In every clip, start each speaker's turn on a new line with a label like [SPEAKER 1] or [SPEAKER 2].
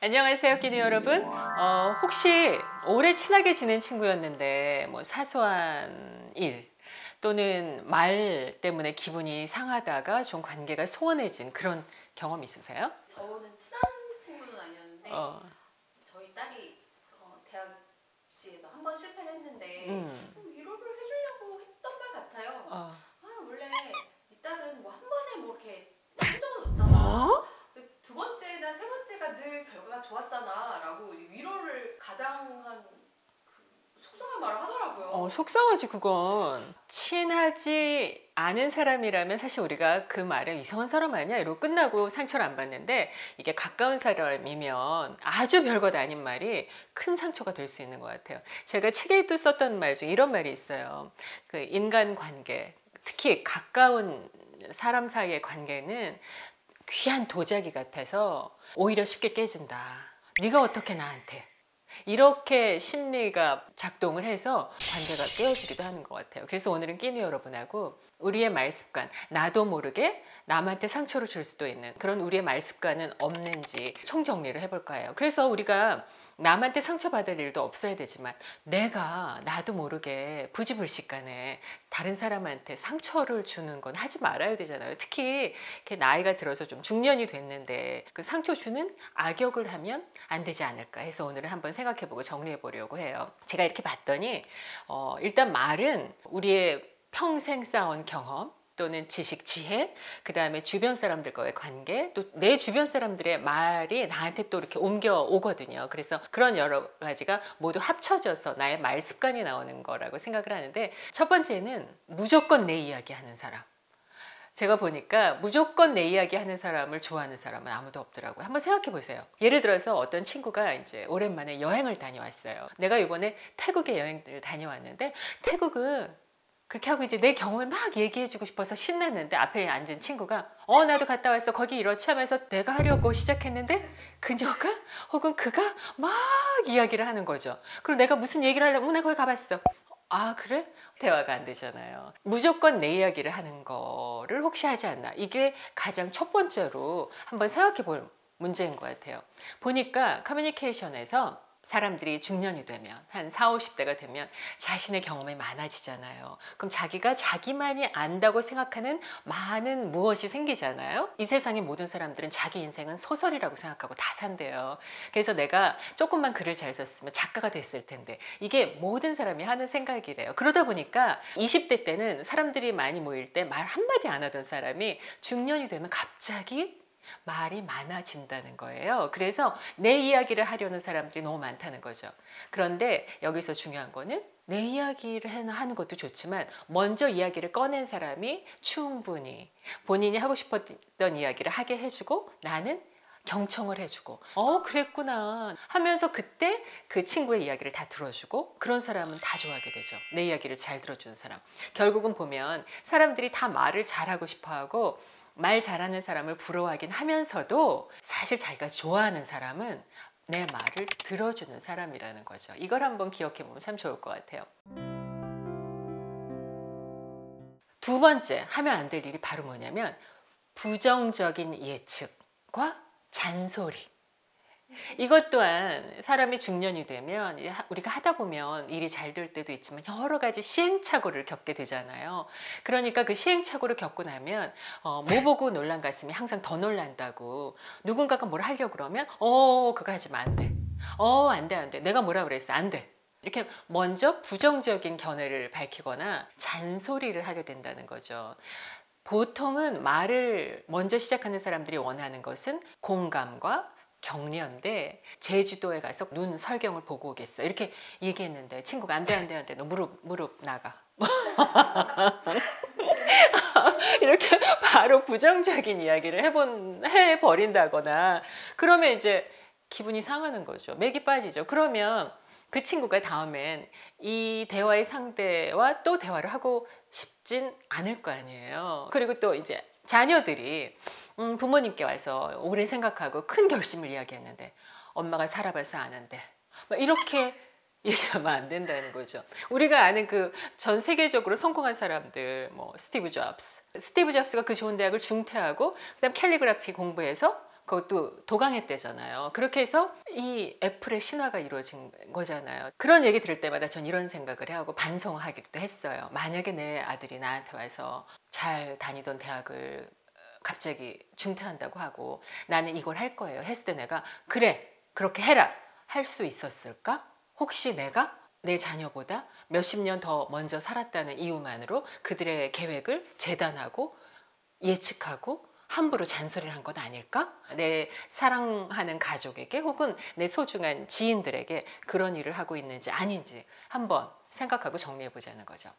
[SPEAKER 1] 안녕하세요, 끼니 여러분. 혹시 오래 친하게 지낸 친구였는데 뭐 사소한 일 또는 말 때문에 기분이 상하다가 좀 관계가 소원해진 그런 경험 있으세요?
[SPEAKER 2] 저는 친한 친구는 아니었는데
[SPEAKER 1] 어,
[SPEAKER 2] 저희 딸이 대학 입시에서 한 번 실패를 했는데
[SPEAKER 1] 음,
[SPEAKER 2] 위로를 해주려고 했던 말 같아요.
[SPEAKER 1] 어.
[SPEAKER 2] 원래 이 딸은 뭐 한 번에 뭐 이렇게 성적은 없잖아.
[SPEAKER 1] 어?
[SPEAKER 2] 근데 두 번째나 세 번째가 늘 결과가 좋았잖아 라고 이제 위로를 가장한 속상한 말을 하더라고요.
[SPEAKER 1] 속상하지 그건. 친하지 않은 사람이라면 사실 우리가 그 말에 이상한 사람 아니야 이러고 끝나고 상처를 안 받는데, 이게 가까운 사람이면 아주 별것 아닌 말이 큰 상처가 될 수 있는 것 같아요. 제가 책에도 썼던 말 중에 이런 말이 있어요. 그 인간관계, 특히 가까운 사람 사이의 관계는 귀한 도자기 같아서 오히려 쉽게 깨진다. 네가 어떻게 나한테, 이렇게 심리가 작동을 해서 관계가 깨어지기도 하는 것 같아요. 그래서 오늘은 끼니 여러분하고 우리의 말습관, 나도 모르게 남한테 상처를 줄 수도 있는 그런 우리의 말습관은 없는지 총정리를 해볼까 해요. 그래서 우리가 남한테 상처받을 일도 없어야 되지만 나도 모르게 부지불식간에 다른 사람한테 상처를 주는 건 하지 말아야 되잖아요. 특히 이렇게 나이가 들어서 좀 중년이 됐는데 그 상처 주는 악역을 하면 안 되지 않을까 해서 오늘은 한번 생각해보고 정리해보려고 해요. 제가 이렇게 봤더니 일단 말은 우리의 평생 쌓아온 경험 또는 지식, 지혜, 그 다음에 주변 사람들과의 관계, 또 내 주변 사람들의 말이 나한테 또 이렇게 옮겨오거든요. 그래서 그런 여러 가지가 모두 합쳐져서 나의 말 습관이 나오는 거라고 생각을 하는데, 첫 번째는 무조건 내 이야기 하는 사람. 제가 보니까 무조건 내 이야기 하는 사람을 좋아하는 사람은 아무도 없더라고요. 한번 생각해 보세요. 예를 들어서 어떤 친구가 이제 오랜만에 여행을 다녀왔어요. 내가 이번에 태국에 여행을 다녀왔는데, 태국은 그렇게 하고 이제 내 경험을 막 얘기해주고 싶어서 신났는데, 앞에 앉은 친구가 나도 갔다 왔어 거기 이렇지 하면서 내가 하려고 시작했는데 그녀가 혹은 그가 막 이야기를 하는 거죠. 그리고 내가 무슨 얘기를 하려고 내가 거기 가봤어. 아 그래? 대화가 안 되잖아요. 무조건 내 이야기를 하는 거를 혹시 하지 않나, 이게 가장 첫 번째로 한번 생각해 볼 문제인 것 같아요. 보니까 커뮤니케이션에서 사람들이 중년이 되면 한 40, 50대가 되면 자신의 경험이 많아지잖아요. 그럼 자기가 자기만이 안다고 생각하는 많은 무엇이 생기잖아요. 이 세상의 모든 사람들은 자기 인생은 소설이라고 생각하고 다 산대요. 그래서 내가 조금만 글을 잘 썼으면 작가가 됐을 텐데, 이게 모든 사람이 하는 생각이래요. 그러다 보니까 20대 때는 사람들이 많이 모일 때 말 한마디 안 하던 사람이 중년이 되면 갑자기 말이 많아진다는 거예요. 그래서 내 이야기를 하려는 사람들이 너무 많다는 거죠. 그런데 여기서 중요한 거는 내 이야기를 하는 것도 좋지만 먼저 이야기를 꺼낸 사람이 충분히 본인이 하고 싶었던 이야기를 하게 해주고, 나는 경청을 해주고 그랬구나 하면서 그때 그 친구의 이야기를 다 들어주고, 그런 사람은 다 좋아하게 되죠. 내 이야기를 잘 들어주는 사람. 결국은 보면 사람들이 다 말을 잘하고 싶어하고 말 잘하는 사람을 부러워하긴 하면서도 사실 자기가 좋아하는 사람은 내 말을 들어주는 사람이라는 거죠. 이걸 한번 기억해 보면 참 좋을 것 같아요. 두 번째 하면 안 될 일이 바로 뭐냐면 부정적인 예측과 잔소리. 이것 또한 사람이 중년이 되면 우리가 하다 보면 일이 잘 될 때도 있지만 여러 가지 시행착오를 겪게 되잖아요. 그러니까 그 시행착오를 겪고 나면 뭐 보고 놀란 가슴이 항상 더 놀란다고. 누군가가 뭘 하려고 그러면 그거 하지마 안 돼. 안 돼, 안 돼. 내가 뭐라 그랬어 안 돼. 이렇게 먼저 부정적인 견해를 밝히거나 잔소리를 하게 된다는 거죠. 보통은 말을 먼저 시작하는 사람들이 원하는 것은 공감과 격려인데, 제주도에 가서 눈 설경을 보고 오겠어 이렇게 얘기했는데 친구가 안 돼, 안 돼, 안 돼. 너 무릎 나가. 이렇게 바로 부정적인 이야기를 해버린다거나 그러면 이제 기분이 상하는 거죠. 맥이 빠지죠. 그러면 그 친구가 다음엔 이 대화의 상대와 또 대화를 하고 싶진 않을 거 아니에요. 그리고 또 이제 자녀들이 부모님께 와서 오래 생각하고 큰 결심을 이야기했는데 엄마가 살아봐서 아는데 이렇게 얘기하면 안 된다는 거죠. 우리가 아는 그 전 세계적으로 성공한 사람들, 뭐 스티브 잡스가 그 좋은 대학을 중퇴하고 그다음 캘리그라피 공부해서 그것도 도강했대잖아요. 그렇게 해서 이 애플의 신화가 이루어진 거잖아요. 그런 얘기 들을 때마다 전 이런 생각을 하고 반성하기도 했어요. 만약에 내 아들이 나한테 와서 잘 다니던 대학을 갑자기 중퇴한다고 하고 나는 이걸 할 거예요 했을 때 내가 그래 그렇게 해라 할 수 있었을까? 혹시 내가 내 자녀보다 몇십 년 더 먼저 살았다는 이유만으로 그들의 계획을 재단하고 예측하고 함부로 잔소리를 한 건 아닐까? 내 사랑하는 가족에게 혹은 내 소중한 지인들에게 그런 일을 하고 있는지 아닌지 한번 생각하고 정리해 보자는 거죠.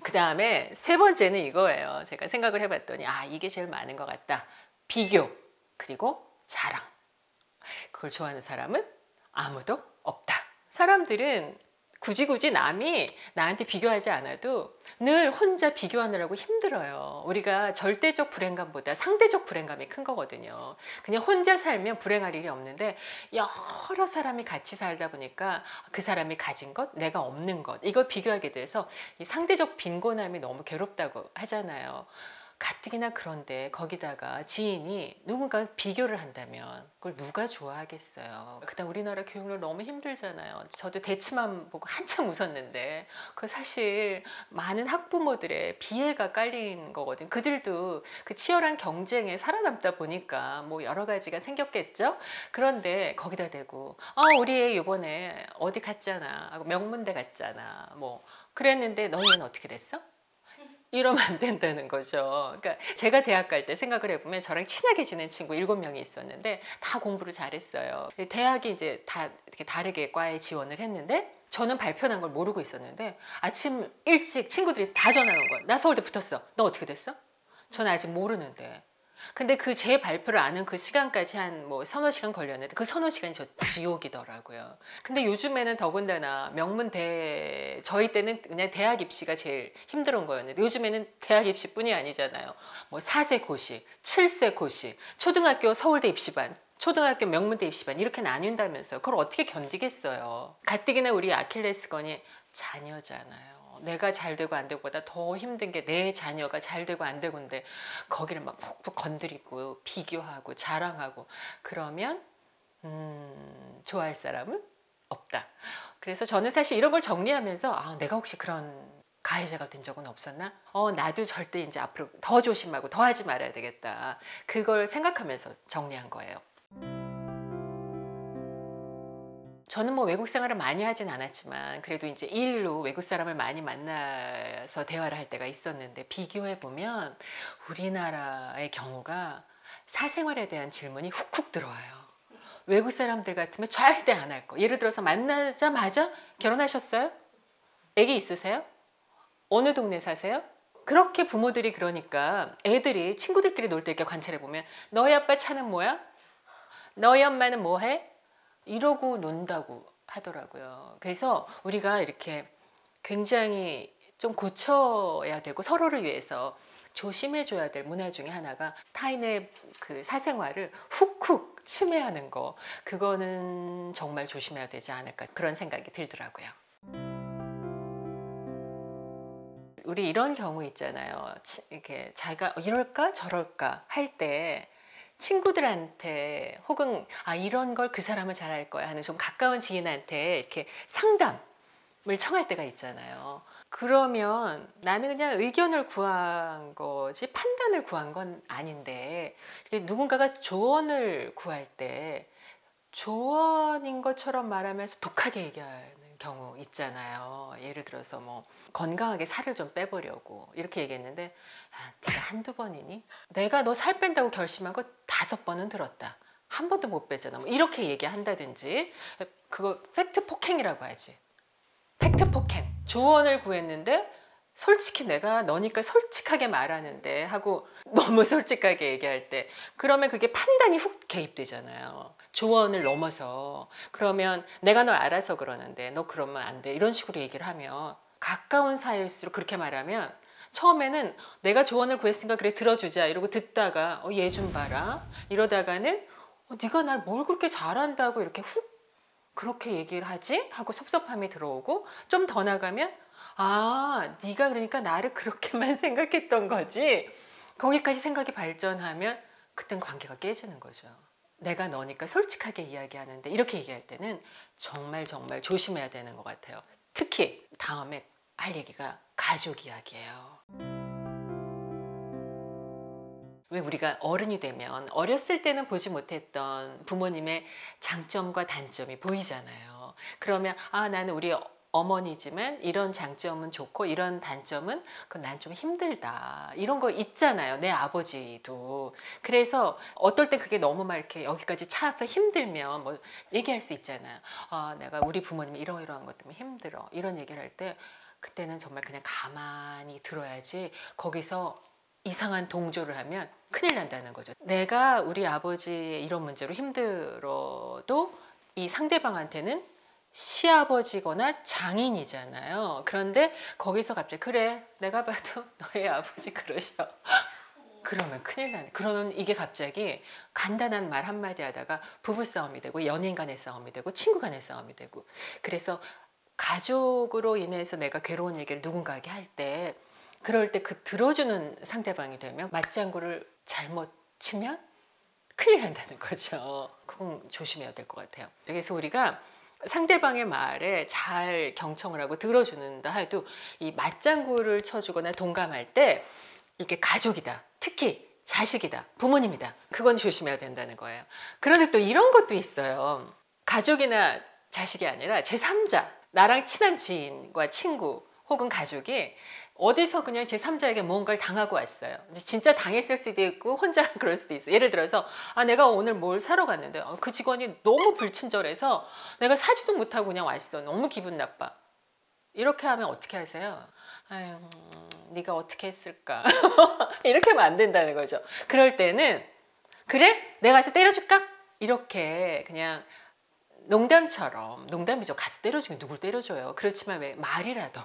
[SPEAKER 1] 그 다음에 세 번째는 이거예요. 제가 생각을 해봤더니 이게 제일 많은 것 같다. 비교 그리고 자랑. 그걸 좋아하는 사람은 아무도 없다. 사람들은 굳이 남이 나한테 비교하지 않아도 늘 혼자 비교하느라고 힘들어요. 우리가 절대적 불행감보다 상대적 불행감이 큰 거거든요. 그냥 혼자 살면 불행할 일이 없는데 여러 사람이 같이 살다 보니까 그 사람이 가진 것, 내가 없는 것 이걸 비교하게 돼서 이 상대적 빈곤함이 너무 괴롭다고 하잖아요. 가뜩이나 그런데 거기다가 지인이 누군가 비교를 한다면 그걸 누가 좋아하겠어요. 그다음 우리나라 교육률 너무 힘들잖아요. 저도 대치만 보고 한참 웃었는데 그 사실 많은 학부모들의 비애가 깔린 거거든요. 그들도 그 치열한 경쟁에 살아남다 보니까 뭐 여러 가지가 생겼겠죠. 그런데 거기다 대고 우리 애 이번에 어디 갔잖아 하고 명문대 갔잖아 뭐 그랬는데 너희는 어떻게 됐어? 이러면 안 된다는 거죠. 그러니까 제가 대학 갈 때 생각을 해보면 저랑 친하게 지낸 친구 7명이 있었는데 다 공부를 잘했어요. 대학이 이제 다 이렇게 다르게 과에 지원을 했는데 저는 발표 난 걸 모르고 있었는데 아침 일찍 친구들이 다 전화 온 거야. 나 서울대 붙었어. 너 어떻게 됐어? 저는 아직 모르는데. 근데 그 제 발표를 아는 그 시간까지 한 뭐 서너 시간 걸렸는데 그 서너 시간이 저 지옥이더라고요. 근데 요즘에는 더군다나 명문대 저희 때는 그냥 대학 입시가 제일 힘든 거였는데 요즘에는 대학 입시뿐이 아니잖아요. 뭐 4세 고시, 7세 고시, 초등학교 서울대 입시반 초등학교 명문대 입시반 이렇게 나뉜다면서요. 그걸 어떻게 견디겠어요. 가뜩이나 우리 아킬레스건이 자녀잖아요. 내가 잘 되고 안 되고보다 더 힘든 게 내 자녀가 잘 되고 안 되고인데 거기를 막 푹푹 건드리고 비교하고 자랑하고 그러면 좋아할 사람은 없다. 그래서 저는 사실 이런 걸 정리하면서 내가 혹시 그런 가해자가 된 적은 없었나? 나도 절대 이제 앞으로 더 조심하고 더 하지 말아야 되겠다. 그걸 생각하면서 정리한 거예요. 저는 뭐 외국 생활을 많이 하진 않았지만 그래도 이제 일로 외국 사람을 많이 만나서 대화를 할 때가 있었는데 비교해 보면 우리나라의 경우가 사생활에 대한 질문이 훅훅 들어와요. 외국 사람들 같으면 절대 안 할 거. 예를 들어서 만나자마자 결혼하셨어요? 애기 있으세요? 어느 동네 사세요? 그렇게 부모들이 그러니까 애들이 친구들끼리 놀 때 이렇게 관찰해 보면 너희 아빠 차는 뭐야? 너희 엄마는 뭐 해? 이러고 논다고 하더라고요. 그래서 우리가 이렇게 굉장히 좀 고쳐야 되고 서로를 위해서 조심해줘야 될 문화 중에 하나가 타인의 그 사생활을 훅훅 침해하는 거. 그거는 정말 조심해야 되지 않을까 그런 생각이 들더라고요. 우리 이런 경우 있잖아요. 이렇게 자기가 이럴까 저럴까 할 때 친구들한테 혹은 이런 걸 그 사람은 잘할 거야 하는 좀 가까운 지인한테 이렇게 상담을 청할 때가 있잖아요. 그러면 나는 그냥 의견을 구한 거지 판단을 구한 건 아닌데 누군가가 조언을 구할 때 조언인 것처럼 말하면서 독하게 얘기하는 경우 있잖아요. 예를 들어서 뭐 건강하게 살을 좀 빼보려고 이렇게 얘기했는데 네가 한두 번이니? 내가 너 살 뺀다고 결심한 거 5번은 들었다. 한 번도 못 빼잖아. 뭐 이렇게 얘기한다든지 그거 팩트 폭행이라고 하지. 팩트 폭행. 조언을 구했는데 솔직히 내가 너니까 솔직하게 말하는데 하고 너무 솔직하게 얘기할 때 그러면 그게 판단이 훅 개입되잖아요. 조언을 넘어서 그러면 내가 널 알아서 그러는데 너 그러면 안 돼. 이런 식으로 얘기를 하면 가까운 사이일수록 그렇게 말하면 처음에는 내가 조언을 구했으니까 그래 들어주자 이러고 듣다가 얘 좀 봐라 이러다가는 네가 날 뭘 그렇게 잘한다고 이렇게 훅 그렇게 얘기를 하지? 하고 섭섭함이 들어오고 좀 더 나가면 네가 그러니까 나를 그렇게만 생각했던 거지 거기까지 생각이 발전하면 그땐 관계가 깨지는 거죠. 내가 너니까 솔직하게 이야기하는데 이렇게 얘기할 때는 정말 정말 조심해야 되는 것 같아요. 특히 다음에 할 얘기가 가족 이야기예요. 왜 우리가 어른이 되면 어렸을 때는 보지 못했던 부모님의 장점과 단점이 보이잖아요. 그러면 아, 나는 우리 어머니지만 이런 장점은 좋고 이런 단점은 난 좀 힘들다, 이런 거 있잖아요. 내 아버지도. 그래서 어떨 때 그게 너무 막 이렇게 여기까지 차서 힘들면 뭐 얘기할 수 있잖아요. 아, 내가 우리 부모님이 이러이러한 것 때문에 힘들어, 이런 얘기를 할 때 그때는 정말 그냥 가만히 들어야지 거기서 이상한 동조를 하면 큰일 난다는 거죠. 내가 우리 아버지의 이런 문제로 힘들어도 이 상대방한테는 시아버지거나 장인이잖아요. 그런데 거기서 갑자기 그래, 내가 봐도 너의 아버지 그러셔. 그러면 큰일 나네. 그러면 이게 갑자기 간단한 말 한마디 하다가 부부싸움이 되고 연인 간의 싸움이 되고 친구 간의 싸움이 되고. 그래서 가족으로 인해서 내가 괴로운 얘기를 누군가에게 할 때, 그럴 때 그 들어주는 상대방이 되면 맞장구를 잘못 치면 큰일 난다는 거죠. 그건 조심해야 될 것 같아요. 그래서 우리가 상대방의 말에 잘 경청을 하고 들어주는다 해도 이 맞장구를 쳐주거나 동감할 때 이게 가족이다, 특히 자식이다, 부모님이다, 그건 조심해야 된다는 거예요. 그런데 또 이런 것도 있어요. 가족이나 자식이 아니라 제3자, 나랑 친한 지인과 친구 혹은 가족이 어디서 그냥 제3자에게 뭔가를 당하고 왔어요. 진짜 당했을 수도 있고 혼자 그럴 수도 있어요. 예를 들어서 아, 내가 오늘 뭘 사러 갔는데 그 직원이 너무 불친절해서 내가 사지도 못하고 그냥 왔어. 너무 기분 나빠. 이렇게 하면 어떻게 하세요? 아유, 네가 어떻게 했을까? 이렇게 하면 안 된다는 거죠. 그럴 때는 그래? 내가 가서 때려줄까? 이렇게 그냥 농담처럼, 농담이죠. 가서 때려주긴 누굴 때려줘요. 그렇지만 왜 말이라도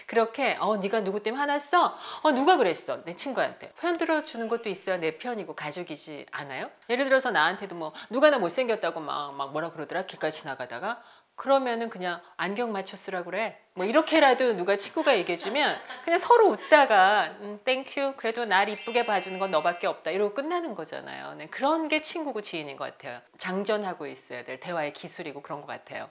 [SPEAKER 1] 그렇게 네가 누구 때문에 화났어? 누가 그랬어? 내 친구한테 편 들어주는 것도 있어야 내 편이고 가족이지 않아요? 예를 들어서 나한테도 뭐 누가 나 못생겼다고 막 뭐라 그러더라, 길가에 지나가다가. 그러면은 그냥 안경 맞춰 쓰라고 그래, 뭐 이렇게라도 누가 친구가 얘기해주면 그냥 서로 웃다가 땡큐, 그래도 날 이쁘게 봐주는 건 너밖에 없다, 이러고 끝나는 거잖아요. 네, 그런 게 친구고 지인인 것 같아요. 장전하고 있어야 될 대화의 기술이고 그런 것 같아요.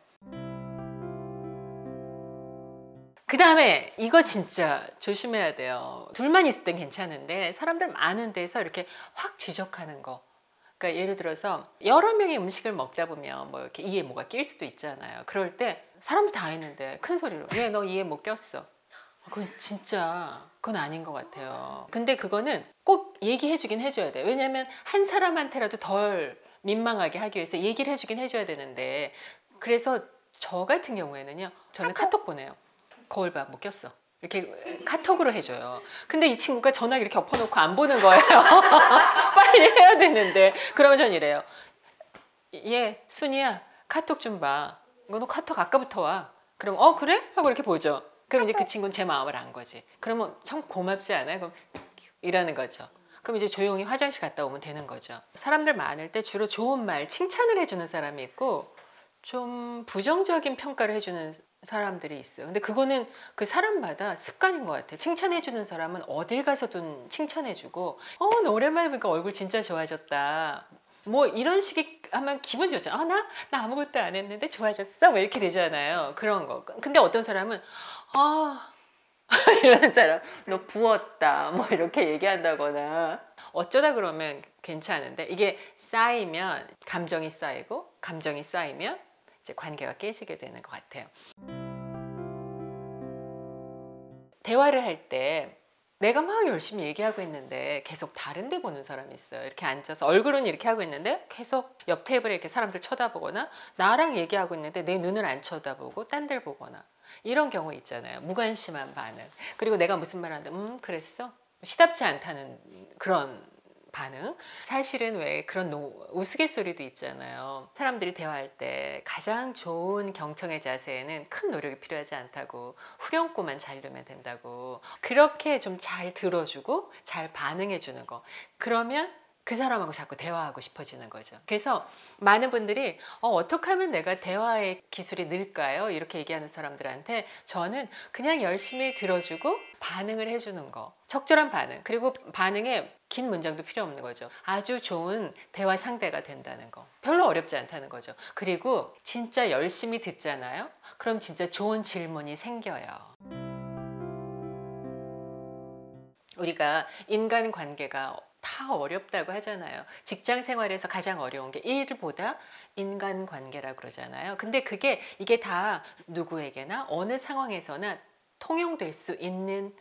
[SPEAKER 1] 그 다음에 이거 진짜 조심해야 돼요. 둘만 있을 땐 괜찮은데 사람들 많은 데서 이렇게 확 지적하는 거. 그러니까 예를 들어서 여러 명이 음식을 먹다 보면 뭐 이렇게 이에 뭐가 낄 수도 있잖아요. 그럴 때 사람들 다 있는데 큰 소리로 얘 너 이에 뭐 꼈어. 그건 진짜 그건 아닌 것 같아요. 근데 그거는 꼭 얘기해 주긴 해줘야 돼요. 왜냐하면 한 사람한테라도 덜 민망하게 하기 위해서 얘기를 해주긴 해줘야 되는데, 그래서 저 같은 경우에는요, 저는 카톡 보내요. 거울 봐, 못 꼈어. 이렇게 카톡으로 해줘요. 근데 이 친구가 전화기 이렇게 엎어놓고 안 보는 거예요. 빨리 해야 되는데. 그러면 전 이래요. 얘, 순이야, 카톡 좀 봐. 너 카톡 아까부터 와. 그럼 그래? 하고 이렇게 보죠. 그럼 이제 그 친구는 제 마음을 안 거지. 그러면 참 고맙지 않아요? 그럼 이라는 거죠. 그럼 이제 조용히 화장실 갔다 오면 되는 거죠. 사람들 많을 때 주로 좋은 말, 칭찬을 해주는 사람이 있고 좀 부정적인 평가를 해주는 사람들이 있어요. 근데 그거는 그 사람마다 습관인 것 같아요. 칭찬해주는 사람은 어딜 가서든 칭찬해주고 너 오랜만에 보니까 얼굴 진짜 좋아졌다, 뭐 이런 식이 하면 기분 좋죠. 나 아무것도 안 했는데 좋아졌어, 뭐 이렇게 되잖아요. 그런 거. 근데 어떤 사람은 이런 사람 너 부었다, 뭐 이렇게 얘기한다거나. 어쩌다 그러면 괜찮은데 이게 쌓이면 감정이 쌓이고, 감정이 쌓이면 이제 관계가 깨지게 되는 것 같아요. 대화를 할 때 내가 막 열심히 얘기하고 있는데 계속 다른 데 보는 사람이 있어요. 이렇게 앉아서 얼굴은 이렇게 하고 있는데 계속 옆 테이블에 이렇게 사람들 쳐다보거나, 나랑 얘기하고 있는데 내 눈을 안 쳐다보고 딴 데를 보거나, 이런 경우 있잖아요. 무관심한 반응. 그리고 내가 무슨 말 하는데 그랬어? 시답지 않다는 그런 반응. 사실은 왜 그런 우스갯소리도 있잖아요. 사람들이 대화할 때 가장 좋은 경청의 자세에는 큰 노력이 필요하지 않다고, 후렴구만 잘 들으면 된다고. 그렇게 좀 잘 들어주고 잘 반응해 주는 거. 그러면 그 사람하고 자꾸 대화하고 싶어지는 거죠. 그래서 많은 분들이 어떻게 하면 내가 대화의 기술이 늘까요? 이렇게 얘기하는 사람들한테 저는 그냥 열심히 들어주고 반응을 해주는 거. 적절한 반응. 그리고 반응에 긴 문장도 필요 없는 거죠. 아주 좋은 대화 상대가 된다는 거. 별로 어렵지 않다는 거죠. 그리고 진짜 열심히 듣잖아요. 그럼 진짜 좋은 질문이 생겨요. 우리가 인간관계가 다 어렵다고 하잖아요. 직장 생활에서 가장 어려운 게 일보다 인간관계라고 그러잖아요. 근데 이게 다 누구에게나 어느 상황에서나 통용될 수 있는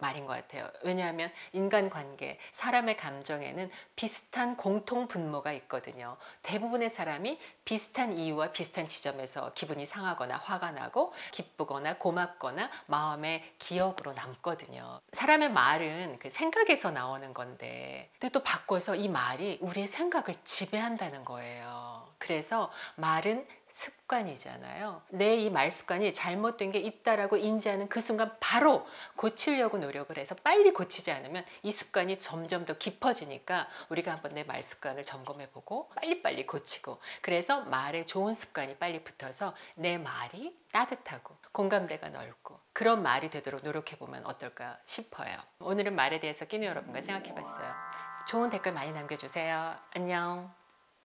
[SPEAKER 1] 말인 것 같아요. 왜냐하면 인간관계, 사람의 감정에는 비슷한 공통 분모가 있거든요. 대부분의 사람이 비슷한 이유와 비슷한 지점에서 기분이 상하거나 화가 나고 기쁘거나 고맙거나 마음의 기억으로 남거든요. 사람의 말은 그 생각에서 나오는 건데 근데 또 바꿔서 이 말이 우리의 생각을 지배한다는 거예요. 그래서 말은 습관이잖아요. 내 이 말 습관이 잘못된 게 있다라고 인지하는 그 순간 바로 고치려고 노력을 해서 빨리 고치지 않으면 이 습관이 점점 더 깊어지니까 우리가 한번 내 말 습관을 점검해보고 빨리빨리 고치고 그래서 말에 좋은 습관이 빨리 붙어서 내 말이 따뜻하고 공감대가 넓고 그런 말이 되도록 노력해보면 어떨까 싶어요. 오늘은 말에 대해서 끼누 여러분과 생각해봤어요. 좋은 댓글 많이 남겨주세요. 안녕.